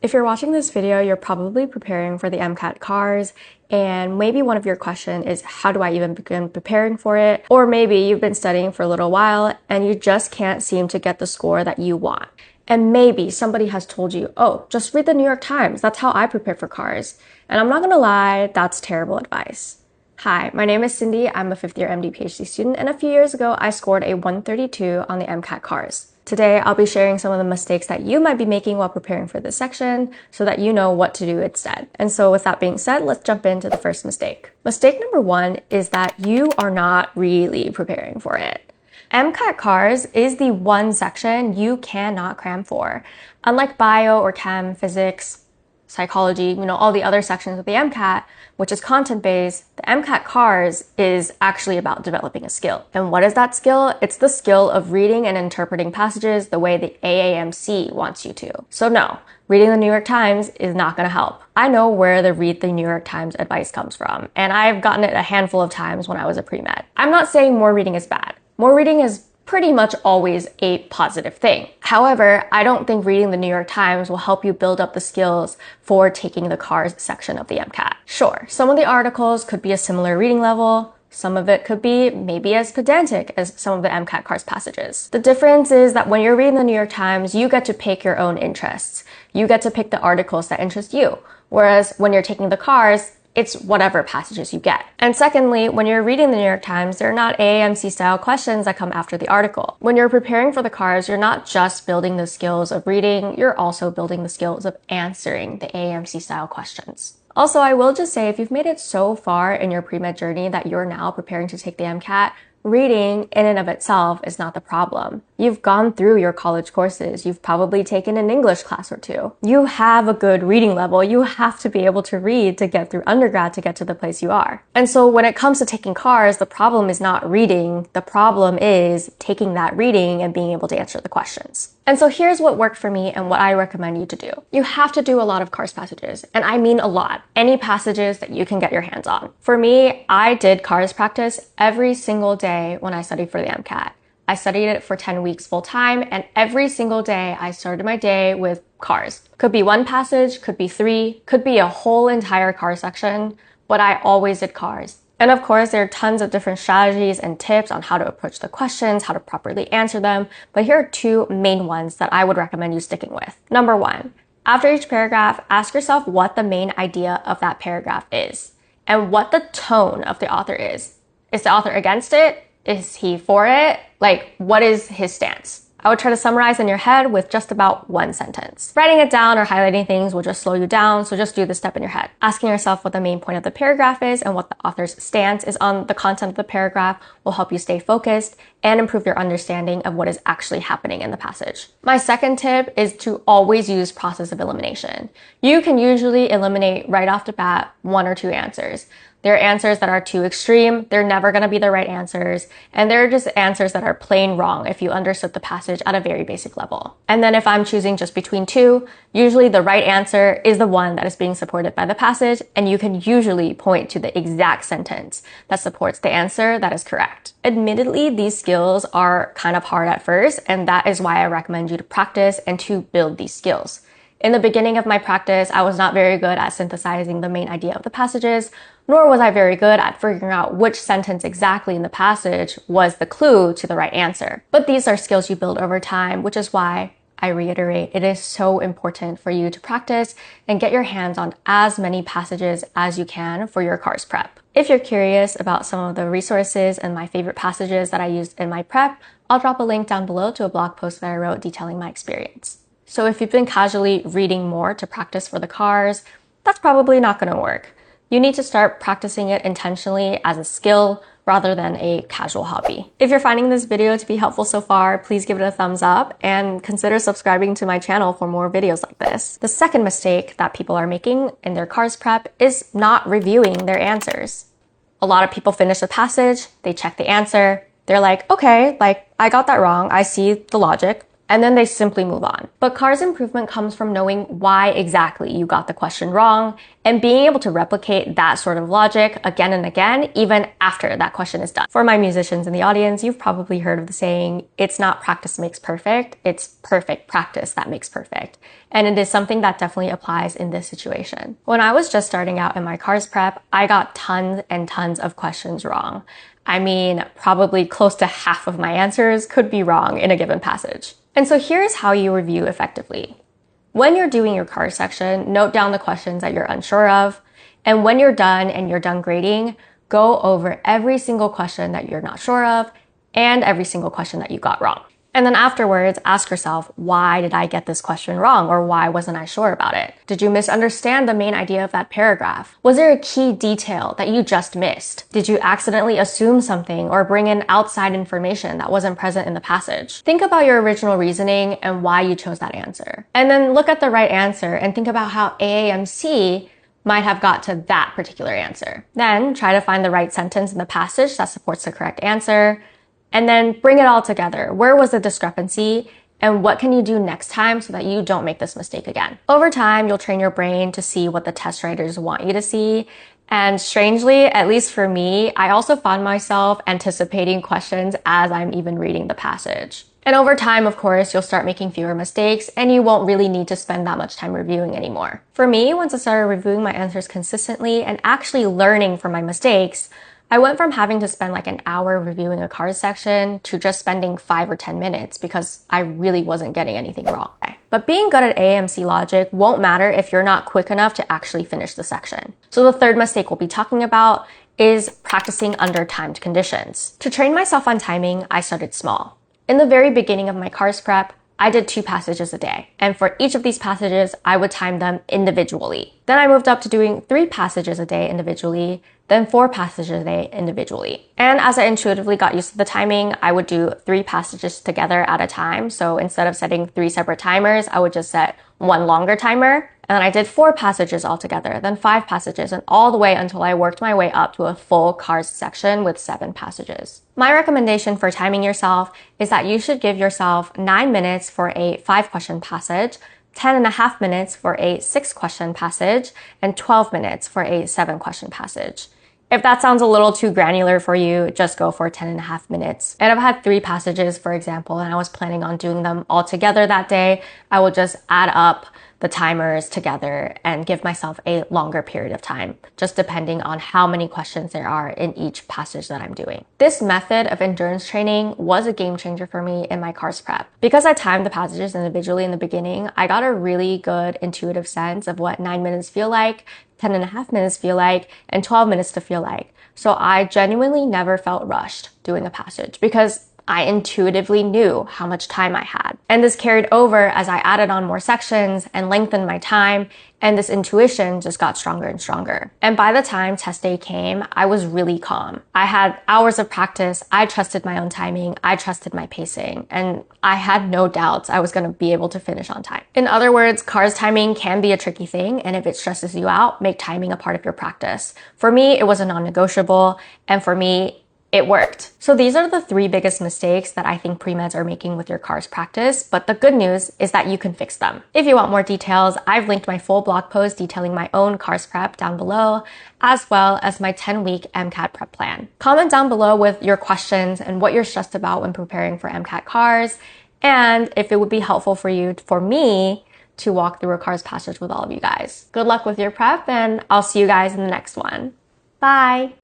If you're watching this video, you're probably preparing for the MCAT CARS, and maybe one of your questions is, how do I even begin preparing for it? Or maybe you've been studying for a little while and you just can't seem to get the score that you want. And maybe somebody has told you, oh, just read the New York Times. That's how I prepare for CARS. And I'm not gonna lie, that's terrible advice. Hi, my name is Cindy. I'm a fifth-year MD PhD student, and a few years ago, I scored a 132 on the MCAT CARS. Today, I'll be sharing some of the mistakes that you might be making while preparing for this section so that you know what to do instead. And so with that being said, let's jump into the first mistake. Mistake number one is that you are not really preparing for it. MCAT CARS is the one section you cannot cram for. Unlike bio or chem, physics, psychology, all the other sections of the MCAT, which is content-based, the MCAT CARS is actually about developing a skill. And what is that skill? It's the skill of reading and interpreting passages the way the AAMC wants you to. So no, reading the New York Times is not going to help. I know where the read the New York Times advice comes from, and I've gotten it a handful of times when I was a pre-med. I'm not saying more reading is bad. More reading is pretty much always a positive thing. However, I don't think reading the New York Times will help you build up the skills for taking the CARS section of the MCAT. Sure, some of the articles could be a similar reading level. Some of it could be maybe as pedantic as some of the MCAT CARS passages. The difference is that when you're reading the New York Times, you get to pick your own interests. You get to pick the articles that interest you. Whereas when you're taking the CARS, it's whatever passages you get. And secondly, when you're reading the New York Times, there are not AAMC style questions that come after the article. When you're preparing for the CARS, you're not just building the skills of reading, you're also building the skills of answering the AAMC style questions. Also, I will just say, if you've made it so far in your pre-med journey that you're now preparing to take the MCAT, reading in and of itself is not the problem. You've gone through your college courses. You've probably taken an English class or two. You have a good reading level. You have to be able to read to get through undergrad to get to the place you are. And so when it comes to taking CARS, the problem is not reading. The problem is taking that reading and being able to answer the questions. And so here's what worked for me and what I recommend you to do. You have to do a lot of CARS passages, and I mean a lot. Any passages that you can get your hands on. For me, I did CARS practice every single day when I studied for the MCAT. I studied it for 10 weeks full time, and every single day I started my day with CARS. Could be one passage, could be three, could be a whole entire CARS section, but I always did CARS. And of course, there are tons of different strategies and tips on how to approach the questions, how to properly answer them, but here are two main ones that I would recommend you sticking with. Number one, after each paragraph, ask yourself what the main idea of that paragraph is and what the tone of the author is. Is the author against it? Is he for it? What is his stance? I would try to summarize in your head with just about one sentence. Writing it down or highlighting things will just slow you down, so just do this step in your head. Asking yourself what the main point of the paragraph is and what the author's stance is on the content of the paragraph will help you stay focused and improve your understanding of what is actually happening in the passage. My second tip is to always use process of elimination. You can usually eliminate right off the bat one or two answers. There are answers that are too extreme, they're never going to be the right answers, and there are just answers that are plain wrong if you understood the passage at a very basic level. And then if I'm choosing just between two, usually the right answer is the one that is being supported by the passage, and you can usually point to the exact sentence that supports the answer that is correct. Admittedly, these skills are kind of hard at first, and that is why I recommend you to practice and to build these skills. In the beginning of my practice, I was not very good at synthesizing the main idea of the passages, nor was I very good at figuring out which sentence exactly in the passage was the clue to the right answer. But these are skills you build over time, which is why I reiterate, it is so important for you to practice and get your hands on as many passages as you can for your CARS prep. If you're curious about some of the resources and my favorite passages that I used in my prep, I'll drop a link down below to a blog post that I wrote detailing my experience. So if you've been casually reading more to practice for the CARS, that's probably not going to work. You need to start practicing it intentionally as a skill rather than a casual hobby. If you're finding this video to be helpful so far, please give it a thumbs up and consider subscribing to my channel for more videos like this. The second mistake that people are making in their CARS prep is not reviewing their answers. A lot of people finish the passage, they check the answer, they're like, okay, I got that wrong, I see the logic, and then they simply move on. But CARS improvement comes from knowing why exactly you got the question wrong and being able to replicate that sort of logic again and again, even after that question is done. For my musicians in the audience, you've probably heard of the saying, it's not practice makes perfect, it's perfect practice that makes perfect. And it is something that definitely applies in this situation. When I was just starting out in my CARS prep, I got tons and tons of questions wrong. I mean, probably close to half of my answers could be wrong in a given passage. And so here's how you review effectively. When you're doing your CARS section, note down the questions that you're unsure of. And when you're done and you're done grading, go over every single question that you're not sure of and every single question that you got wrong. And then afterwards, ask yourself, why did I get this question wrong? Or why wasn't I sure about it? Did you misunderstand the main idea of that paragraph? Was there a key detail that you just missed? Did you accidentally assume something or bring in outside information that wasn't present in the passage? Think about your original reasoning and why you chose that answer. And then look at the right answer and think about how AAMC might have got to that particular answer. Then try to find the right sentence in the passage that supports the correct answer. And then bring it all together. Where was the discrepancy? And what can you do next time so that you don't make this mistake again? Over time, you'll train your brain to see what the test writers want you to see. And strangely, at least for me, I also found myself anticipating questions as I'm even reading the passage. And over time, of course, you'll start making fewer mistakes and you won't really need to spend that much time reviewing anymore. For me, once I started reviewing my answers consistently and actually learning from my mistakes, I went from having to spend like an hour reviewing a CARS section to just spending 5 or 10 minutes because I really wasn't getting anything wrong. But being good at AAMC logic won't matter if you're not quick enough to actually finish the section. So the third mistake we'll be talking about is practicing under timed conditions. To train myself on timing, I started small. In the very beginning of my CARS prep, I did 2 passages a day. And for each of these passages, I would time them individually. Then I moved up to doing 3 passages a day individually, then 4 passages a day individually. And as I intuitively got used to the timing, I would do 3 passages together at a time. So instead of setting 3 separate timers, I would just set 1 longer timer. And then I did 4 passages altogether, then 5 passages, and all the way until I worked my way up to a full CARS section with 7 passages. My recommendation for timing yourself is that you should give yourself 9 minutes for a 5-question passage, 10.5 minutes for a 6-question passage, and 12 minutes for a 7-question passage. If that sounds a little too granular for you, just go for 10.5 minutes. And if I had 3 passages, for example, and I was planning on doing them all together that day, I would just add up the timers together and give myself a longer period of time, just depending on how many questions there are in each passage that I'm doing. This method of endurance training was a game changer for me in my CARS prep. Because I timed the passages individually in the beginning, I got a really good intuitive sense of what 9 minutes feel like, 10.5 minutes feel like, and 12 minutes to feel like. So I genuinely never felt rushed doing a passage because I intuitively knew how much time I had. And this carried over as I added on more sections and lengthened my time, and this intuition just got stronger and stronger. And by the time test day came, I was really calm. I had hours of practice, I trusted my own timing, I trusted my pacing, and I had no doubts I was gonna be able to finish on time. In other words, CARS timing can be a tricky thing, and if it stresses you out, make timing a part of your practice. For me, it was a non-negotiable, and for me, it worked. So these are the 3 biggest mistakes that I think pre-meds are making with your CARS practice, but the good news is that you can fix them. If you want more details, I've linked my full blog post detailing my own CARS prep down below, as well as my 10-week MCAT prep plan. Comment down below with your questions and what you're stressed about when preparing for MCAT CARS, and if it would be helpful for me to walk through a CARS passage with all of you guys. Good luck with your prep, and I'll see you guys in the next one. Bye!